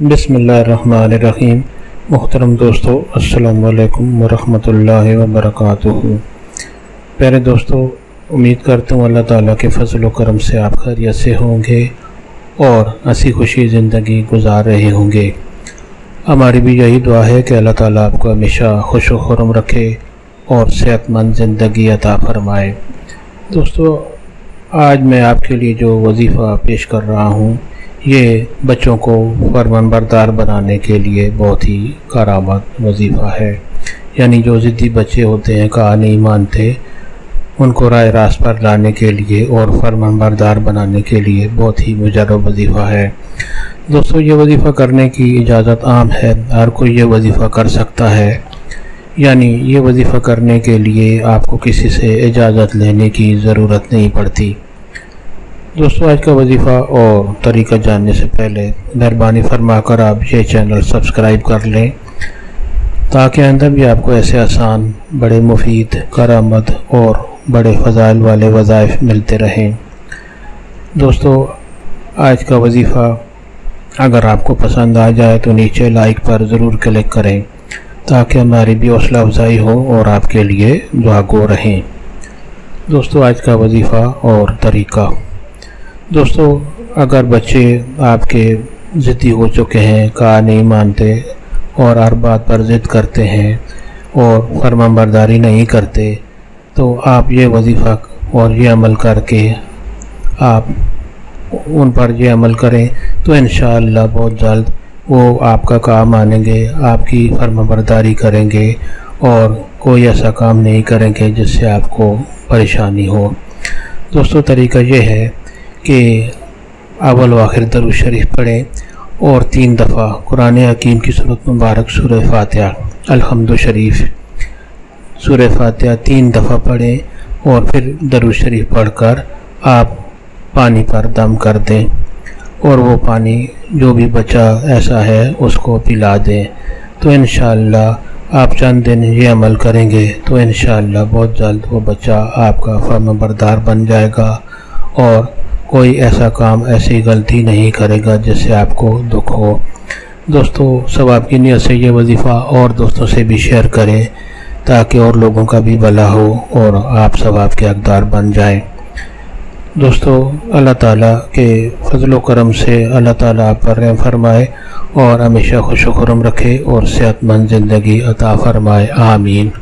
बिस्मिल्लाहिर्रहमानिर्रहीम। मुहतरम दोस्तों, अस्सलाम वालेकुम वरहमतुल्लाहि वबरकातुहू। प्यारे दोस्तों, उम्मीद करता हूँ अल्लाह ताला के फजल व करम से आप खैरियत से होंगे और हंसी खुशी ज़िंदगी गुजार रहे होंगे। हमारी भी यही दुआ है कि अल्लाह ताला आपको हमेशा खुश व खुर्रम रखे और सेहतमंद ज़िंदगी अता फरमाए। दोस्तों, आज मैं आपके लिए जो वजीफ़ा पेश कर रहा हूँ ये बच्चों को फरमानबरदार बनाने के लिए बहुत ही कारआमद वजीफ़ा है। यानी जो ज़िद्दी बच्चे होते हैं, कहा नहीं मानते, उनको राह रास्त पर लाने के लिए और फरमानबरदार बनाने के लिए बहुत ही मुजर्रब वजीफ़ा है। दोस्तों, ये वजीफ़ा करने की इजाज़त आम है, हर कोई ये वजीफ़ा कर सकता है। यानी ये वजीफ़ा करने के लिए आपको किसी से इजाज़त लेने की ज़रूरत नहीं पड़ती। दोस्तों, आज का वजीफ़ा और तरीका जानने से पहले मेहरबानी फरमा कर आप ये चैनल सब्सक्राइब कर लें ताकि आइंदा भी आपको ऐसे आसान, बड़े मुफीद, कारआमद और बड़े फ़ज़ाइल वाले वज़ाइफ मिलते रहें। दोस्तों, आज का वजीफ़ा अगर आपको पसंद आ जाए तो नीचे लाइक पर ज़रूर क्लिक करें ताकि हमारी भी हौसला अफजाई हो और आपके लिए दुआगो रहें। दोस्तों, आज का वजीफ़ा और तरीका। दोस्तों, अगर बच्चे आपके ज़िद्दी हो चुके हैं, कहा नहीं मानते और हर बात पर ज़िद करते हैं और फरमाबरदारी नहीं करते, तो आप ये वजीफ़ा और ये अमल करके आप उन पर ये अमल करें तो इंशाअल्लाह बहुत जल्द वो आपका काम मानेंगे, आपकी फरमाबरदारी करेंगे और कोई ऐसा काम नहीं करेंगे जिससे आपको परेशानी हो। दोस्तों, तरीका ये है कि अव्वल व आखिर दरूद शरीफ पढ़ें और 3 दफ़ा कुरान हकीम की सूरत मुबारक सूरह फातिहा अल्हम्दु शरीफ सूरह फातिहा 3 दफ़ा पढ़ें और फिर दरूद शरीफ पढ़कर आप पानी पर दम कर दें और वो पानी जो भी बचा ऐसा है उसको पिला दें। तो इंशाअल्लाह आप चंद दिन ये अमल करेंगे तो इंशाअल्लाह बहुत जल्द वो बच्चा आपका फरमाबरदार बन जाएगा और कोई ऐसा काम, ऐसी गलती नहीं करेगा जिससे आपको दुख हो। दोस्तों, सवाब की नीयत से ये वजीफ़ा और दोस्तों से भी शेयर करें ताकि और लोगों का भी भला हो और आप सवाब के हकदार बन जाएं। दोस्तों, अल्लाह ताला के फजल व करम से अल्लाह ताला आप पर रहम फरमाए और हमेशा खुश व खुर्रम रखे और सेहतमंद ज़िंदगी अता फरमाए। आमीन।